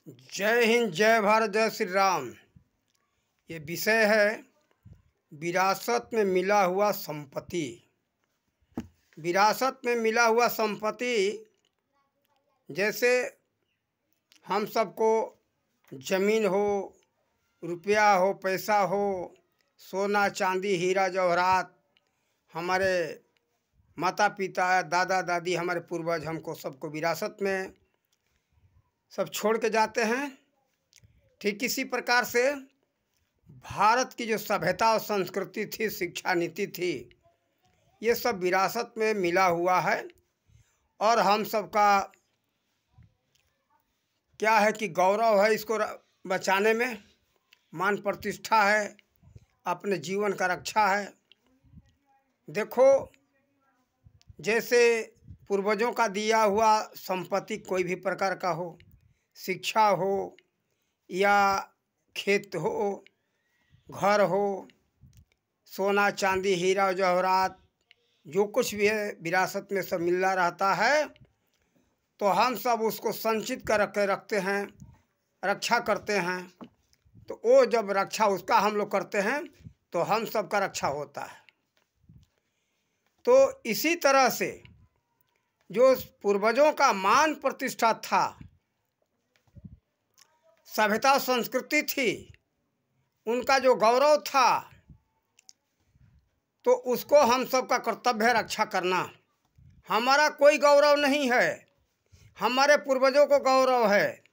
जय हिंद, जय भारत, जय श्री राम। ये विषय है विरासत में मिला हुआ संपत्ति। विरासत में मिला हुआ संपत्ति जैसे हम सबको ज़मीन हो, रुपया हो, पैसा हो, सोना चांदी, हीरा जवाहरात, हमारे माता पिता, दादा दादी, हमारे पूर्वज हमको सबको विरासत में सब छोड़ के जाते हैं। ठीक इसी प्रकार से भारत की जो सभ्यता और संस्कृति थी, शिक्षा नीति थी, ये सब विरासत में मिला हुआ है। और हम सबका क्या है कि गौरव है इसको बचाने में, मान प्रतिष्ठा है, अपने जीवन का रक्षा है। देखो, जैसे पूर्वजों का दिया हुआ संपत्ति कोई भी प्रकार का हो, शिक्षा हो या खेत हो, घर हो, सोना चांदी, हीरा जवाहरात, जो कुछ भी है विरासत में सब मिलता रहता है। तो हम सब उसको संचित कर रखते हैं, रक्षा करते हैं। तो वो जब रक्षा उसका हम लोग करते हैं तो हम सब का रक्षा होता है। तो इसी तरह से जो पूर्वजों का मान प्रतिष्ठा था, सभ्यता संस्कृति थी, उनका जो गौरव था, तो उसको हम सब का कर्तव्य है रक्षा करना। हमारा कोई गौरव नहीं है, हमारे पूर्वजों को गौरव है,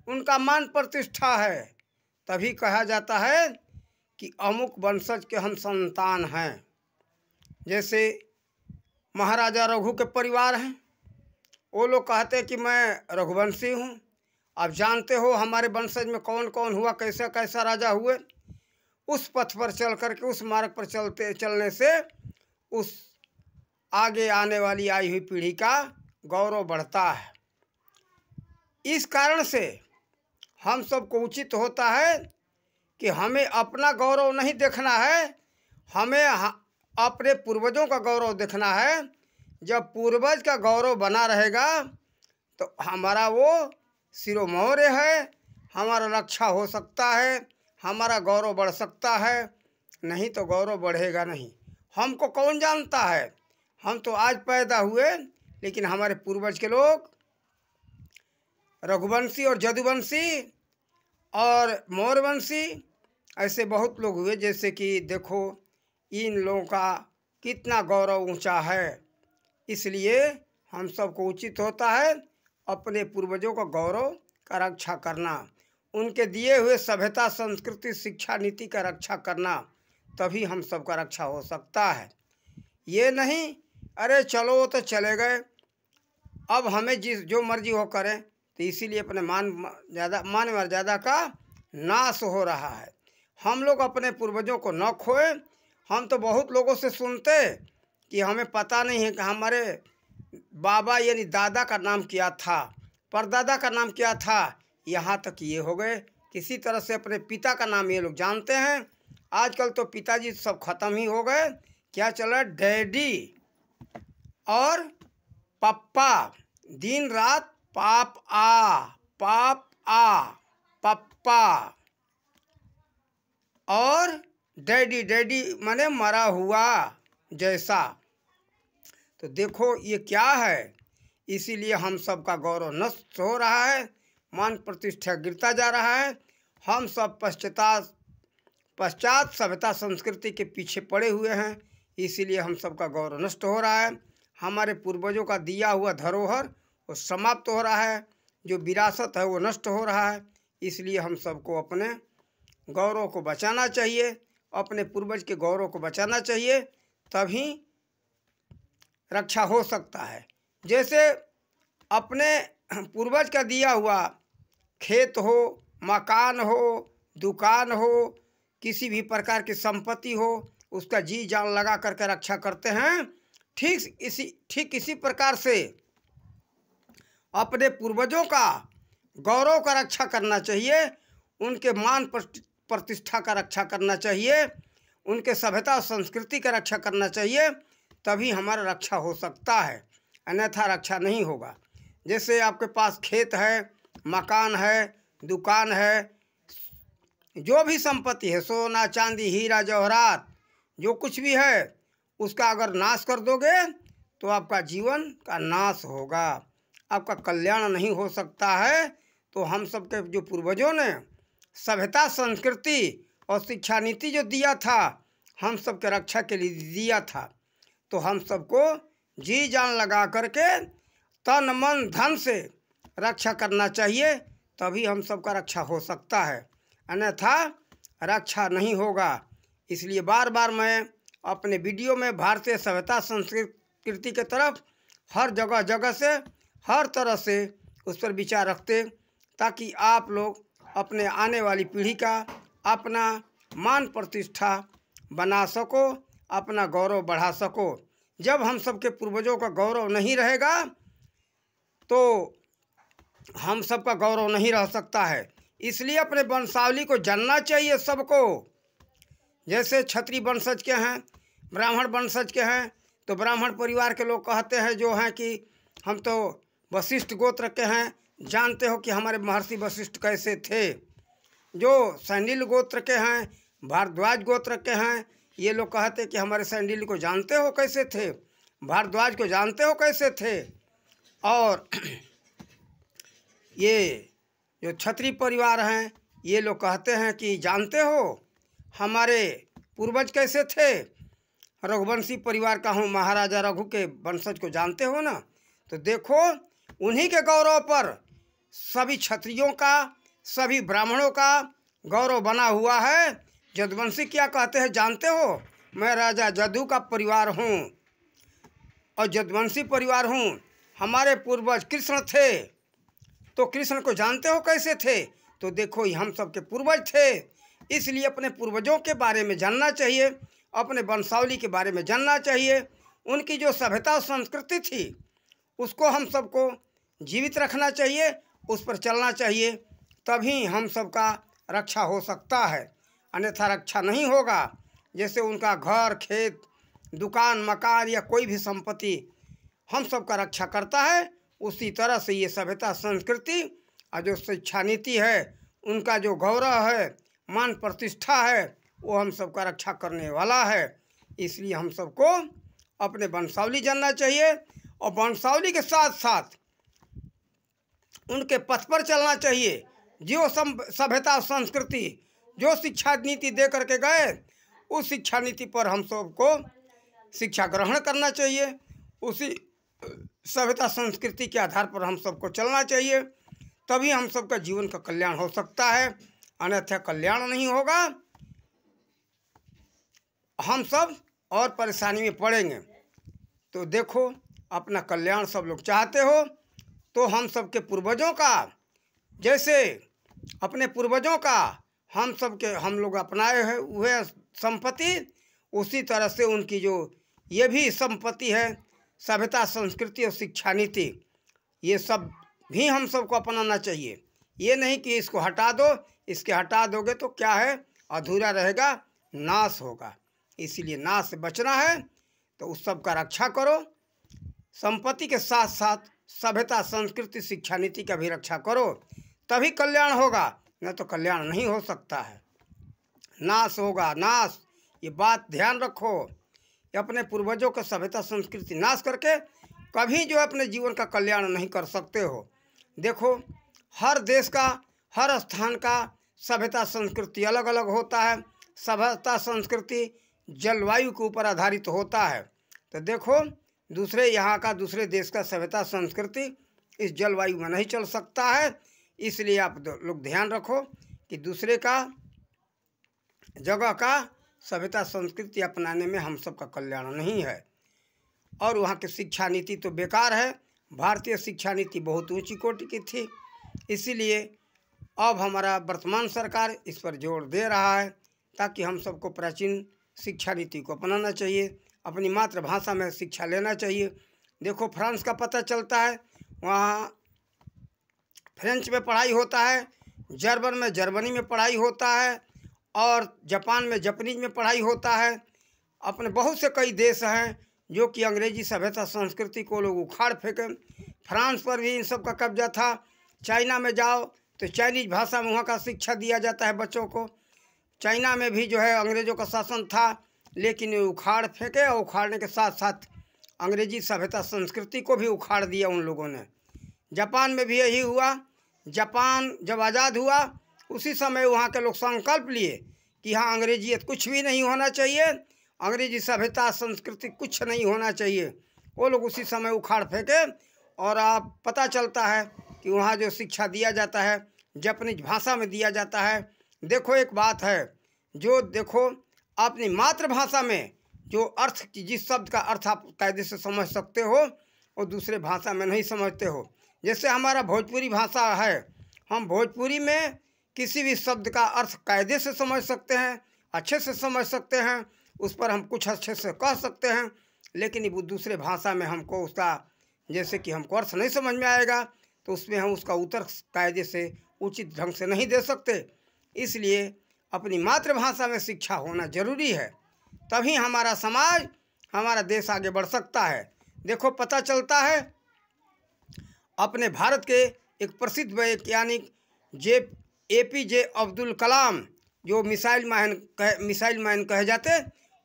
उनका मान प्रतिष्ठा है। तभी कहा जाता है कि अमुक वंशज के हम संतान हैं। जैसे महाराजा रघु के परिवार हैं, वो लोग कहते हैं कि मैं रघुवंशी हूँ। अब जानते हो हमारे वंशज में कौन कौन हुआ, कैसा कैसा राजा हुए। उस पथ पर चल करके, उस मार्ग पर चलने से उस आगे आने वाली आई हुई पीढ़ी का गौरव बढ़ता है। इस कारण से हम सबको उचित होता है कि हमें अपना गौरव नहीं देखना है, हमें अपने पूर्वजों का गौरव देखना है। जब पूर्वज का गौरव बना रहेगा तो हमारा वो सिरोमौर्य है, हमारा रक्षा हो सकता है, हमारा गौरव बढ़ सकता है। नहीं तो गौरव बढ़ेगा नहीं। हमको कौन जानता है, हम तो आज पैदा हुए, लेकिन हमारे पूर्वज के लोग रघुवंशी और जदुवंशी और मौर्यवंशी ऐसे बहुत लोग हुए। जैसे कि देखो इन लोगों का कितना गौरव ऊंचा है। इसलिए हम सबको उचित होता है अपने पूर्वजों का गौरव का रक्षा करना, उनके दिए हुए सभ्यता संस्कृति शिक्षा नीति का रक्षा करना। तभी हम सबका रक्षा हो सकता है। ये नहीं अरे चलो वो तो चले गए, अब हमें जो मर्जी हो करें। तो इसीलिए अपने मान मर्यादा का नाश हो रहा है। हम लोग अपने पूर्वजों को न खोए। हम तो बहुत लोगों से सुनते कि हमें पता नहीं है कि हमारे बाबा यानी दादा का नाम क्या था, परदादा का नाम क्या था। यहाँ तक ये हो गए, किसी तरह से अपने पिता का नाम ये लोग जानते हैं। आजकल तो पिताजी सब खत्म ही हो गए। क्या चल रहा है, डैडी और पप्पा, दिन रात पाप आ पप्पा और डैडी, डैडी माने मरा हुआ जैसा। तो देखो ये क्या है। इसीलिए हम सब का गौरव नष्ट हो रहा है, मान प्रतिष्ठा गिरता जा रहा है। हम सब पश्चात सभ्यता संस्कृति के पीछे पड़े हुए हैं। इसीलिए हम सब का गौरव नष्ट हो रहा है। हमारे पूर्वजों का दिया हुआ धरोहर वो समाप्त हो रहा है, जो विरासत है वो नष्ट हो रहा है। इसलिए हम सबको अपने गौरव को बचाना चाहिए, अपने पूर्वज के गौरव को बचाना चाहिए, तभी रक्षा हो सकता है। जैसे अपने पूर्वज का दिया हुआ खेत हो, मकान हो, दुकान हो, किसी भी प्रकार की संपत्ति हो, उसका जी जान लगा करके रक्षा करते हैं। ठीक इसी प्रकार से अपने पूर्वजों का गौरव का रक्षा करना चाहिए, उनके मान प्रतिष्ठा का रक्षा करना चाहिए, उनके सभ्यता और संस्कृति का रक्षा करना चाहिए। तभी हमारा रक्षा हो सकता है, अन्यथा रक्षा नहीं होगा। जैसे आपके पास खेत है, मकान है, दुकान है, जो भी संपत्ति है, सोना चांदी हीरा जवाहरात जो कुछ भी है, उसका अगर नाश कर दोगे तो आपका जीवन का नाश होगा, आपका कल्याण नहीं हो सकता है। तो हम सबके जो पूर्वजों ने सभ्यता संस्कृति और शिक्षा नीति जो दिया था, हम सबके रक्षा के लिए दिया था, तो हम सबको जी जान लगा करके तन मन धन से रक्षा करना चाहिए, तभी हम सबका रक्षा हो सकता है, अन्यथा रक्षा नहीं होगा। इसलिए बार बार मैं अपने वीडियो में भारतीय सभ्यता संस्कृति के तरफ हर जगह जगह से हर तरह से उस पर विचार रखते, ताकि आप लोग अपने आने वाली पीढ़ी का अपना मान प्रतिष्ठा बना सको, अपना गौरव बढ़ा सको। जब हम सबके पूर्वजों का गौरव नहीं रहेगा तो हम सबका गौरव नहीं रह सकता है। इसलिए अपने वंशावली को जानना चाहिए सबको। जैसे क्षत्रिय वंशज के हैं, ब्राह्मण वंशज के हैं, तो ब्राह्मण परिवार के लोग कहते हैं जो हैं कि हम तो वशिष्ठ गोत्र के हैं, जानते हो कि हमारे महर्षि वशिष्ठ कैसे थे। जो सैंडिल गोत्र के हैं, भारद्वाज गोत्र के हैं, ये लोग कहते कि हमारे सैंडिल को जानते हो कैसे थे, भारद्वाज को जानते हो कैसे थे। और ये जो क्षत्रिय परिवार हैं, ये लोग कहते हैं कि जानते हो हमारे पूर्वज कैसे थे, रघुवंशी परिवार का हूँ, महाराजा रघु के वंशज को जानते हो ना। तो देखो उन्हीं के गौरव पर सभी क्षत्रियों का, सभी ब्राह्मणों का गौरव बना हुआ है। जदुवंशी क्या कहते हैं जानते हो, मैं राजा जदू का परिवार हूँ और जदुवंशी परिवार हूँ। हमारे पूर्वज कृष्ण थे, तो कृष्ण को जानते हो कैसे थे, तो देखो ये हम सबके पूर्वज थे। इसलिए अपने पूर्वजों के बारे में जानना चाहिए, अपने वंशावली के बारे में जानना चाहिए। उनकी जो सभ्यता और संस्कृति थी उसको हम सबको जीवित रखना चाहिए, उस पर चलना चाहिए, तभी हम सबका रक्षा हो सकता है, अन्यथा रक्षा नहीं होगा। जैसे उनका घर खेत दुकान मकान या कोई भी संपत्ति हम सबका रक्षा करता है, उसी तरह से ये सभ्यता संस्कृति और जो शिक्षा नीति है, उनका जो गौरव है, मान प्रतिष्ठा है, वो हम सबका रक्षा करने वाला है। इसलिए हम सबको अपने वंशावली जानना चाहिए और वंशावली के साथ साथ उनके पथ पर चलना चाहिए। जो सभ्यता संस्कृति जो शिक्षा नीति दे करके गए, उस शिक्षा नीति पर हम सबको शिक्षा ग्रहण करना चाहिए, उसी सभ्यता संस्कृति के आधार पर हम सबको चलना चाहिए, तभी हम सबका जीवन का कल्याण हो सकता है, अन्यथा कल्याण नहीं होगा। हम सब और परेशानी में पड़ेंगे। तो देखो अपना कल्याण सब लोग चाहते हो, तो हम सबके पूर्वजों का, जैसे अपने पूर्वजों का हम लोग अपनाए हुए संपत्ति, उसी तरह से उनकी जो ये भी संपत्ति है, सभ्यता संस्कृति और शिक्षा नीति, ये सब भी हम सबको अपनाना चाहिए। ये नहीं कि इसको हटा दो, इसके हटा दोगे तो क्या है, अधूरा रहेगा, नाश होगा। इसीलिए नाश से बचना है तो उस सब का रक्षा करो, संपत्ति के साथ साथ सभ्यता संस्कृति शिक्षा नीति का भी रक्षा करो, तभी कल्याण होगा, नहीं तो कल्याण नहीं हो सकता है, नाश होगा, नाश। ये बात ध्यान रखो, अपने पूर्वजों का सभ्यता संस्कृति नाश करके कभी जो अपने जीवन का कल्याण नहीं कर सकते हो। देखो हर देश का, हर स्थान का सभ्यता संस्कृति अलग अलग होता है। सभ्यता संस्कृति जलवायु के ऊपर आधारित होता है। तो देखो दूसरे यहाँ का, दूसरे देश का सभ्यता संस्कृति इस जलवायु में नहीं चल सकता है। इसलिए आप लोग ध्यान रखो कि दूसरे का जगह का सभ्यता संस्कृति अपनाने में हम सबका कल्याण नहीं है। और वहाँ की शिक्षा नीति तो बेकार है। भारतीय शिक्षा नीति बहुत ऊंची कोटि की थी, इसीलिए अब हमारा वर्तमान सरकार इस पर जोर दे रहा है, ताकि हम सबको प्राचीन शिक्षा नीति को अपनाना चाहिए, अपनी मातृभाषा में शिक्षा लेना चाहिए। देखो फ्रांस का पता चलता है, वहाँ फ्रेंच में पढ़ाई होता है, जर्मन में जर्मनी में पढ़ाई होता है, और जापान में जापानीज में पढ़ाई होता है। अपने बहुत से कई देश हैं जो कि अंग्रेजी सभ्यता संस्कृति को लोग उखाड़ फेंके। फ्रांस पर भी इन सब का कब्जा था। चाइना में जाओ तो चाइनीज भाषा में वहाँ का शिक्षा दिया जाता है बच्चों को। चाइना में भी जो है अंग्रेज़ों का शासन था, लेकिन उखाड़ फेंके और उखाड़ने के साथ साथ अंग्रेजी सभ्यता संस्कृति को भी उखाड़ दिया उन लोगों ने। जापान में भी यही हुआ। जापान जब आज़ाद हुआ उसी समय वहाँ के लोग संकल्प लिए कि हाँ, अंग्रेजियत कुछ भी नहीं होना चाहिए, अंग्रेजी सभ्यता संस्कृति कुछ नहीं होना चाहिए। वो लोग उसी समय उखाड़ फेंके और आप पता चलता है कि वहाँ जो शिक्षा दिया जाता है जापानीज भाषा में दिया जाता है। देखो एक बात है, जो देखो अपनी मातृभाषा में जो अर्थ, जिस शब्द का अर्थ आप कायदे से समझ सकते हो और दूसरे भाषा में नहीं समझते हो। जैसे हमारा भोजपुरी भाषा है, हम भोजपुरी में किसी भी शब्द का अर्थ कायदे से समझ सकते हैं, अच्छे से समझ सकते हैं, उस पर हम कुछ अच्छे से कह सकते हैं। लेकिन वो दूसरे भाषा में हमको उसका, जैसे कि हमको अर्थ नहीं समझ में आएगा तो उसमें हम उसका उत्तर कायदे से उचित ढंग से नहीं दे सकते। इसलिए अपनी मातृभाषा में शिक्षा होना जरूरी है, तभी हमारा समाज, हमारा देश आगे बढ़ सकता है। देखो पता चलता है अपने भारत के एक प्रसिद्ध वैज्ञानिक APJ अब्दुल कलाम, जो मिसाइल मैन कहे जाते,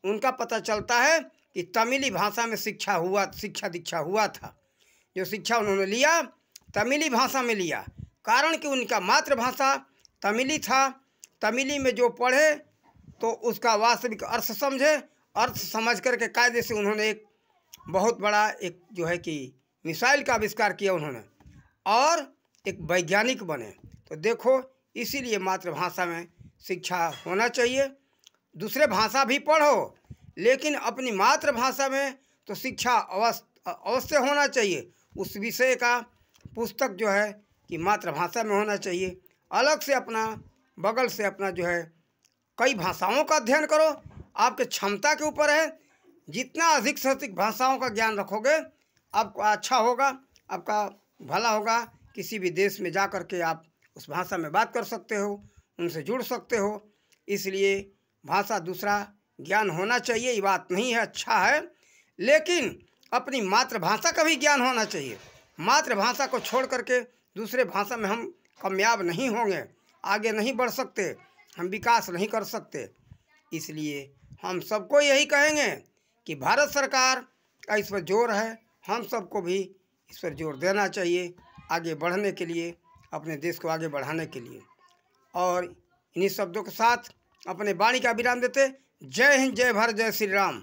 उनका पता चलता है कि तमिली भाषा में शिक्षा दीक्षा हुआ था। जो शिक्षा उन्होंने लिया तमिली भाषा में लिया, कारण कि उनका मातृभाषा तमिली था। तमिली में जो पढ़े तो उसका वास्तविक अर्थ समझे, अर्थ समझ करके कायदे से उन्होंने एक बहुत बड़ा एक जो है कि मिसाइल का आविष्कार किया उन्होंने और एक वैज्ञानिक बने। तो देखो इसीलिए मातृभाषा में शिक्षा होना चाहिए। दूसरे भाषा भी पढ़ो, लेकिन अपनी मातृभाषा में तो शिक्षा अवश्य होना चाहिए। उस विषय का पुस्तक जो है कि मातृभाषा में होना चाहिए। अलग से अपना बगल से अपना जो है कई भाषाओं का अध्ययन करो, आपके क्षमता के ऊपर है। जितना अधिक से अधिक भाषाओं का ज्ञान रखोगे आपको अच्छा होगा, आपका भला होगा। किसी भी देश में जा कर के आप उस भाषा में बात कर सकते हो, उनसे जुड़ सकते हो। इसलिए भाषा दूसरा ज्ञान होना चाहिए, ये बात नहीं है, अच्छा है, लेकिन अपनी मातृभाषा का भी ज्ञान होना चाहिए। मातृभाषा को छोड़ करके दूसरे भाषा में हम कामयाब नहीं होंगे, आगे नहीं बढ़ सकते, हम विकास नहीं कर सकते। इसलिए हम सबको यही कहेंगे कि भारत सरकार का इस पर जोर है, हम सबको भी इस पर जोर देना चाहिए आगे बढ़ने के लिए, अपने देश को आगे बढ़ाने के लिए। और इन्हीं शब्दों के साथ अपने वाणी का विराम देते। जय हिंद, जय भारत, जय श्री राम।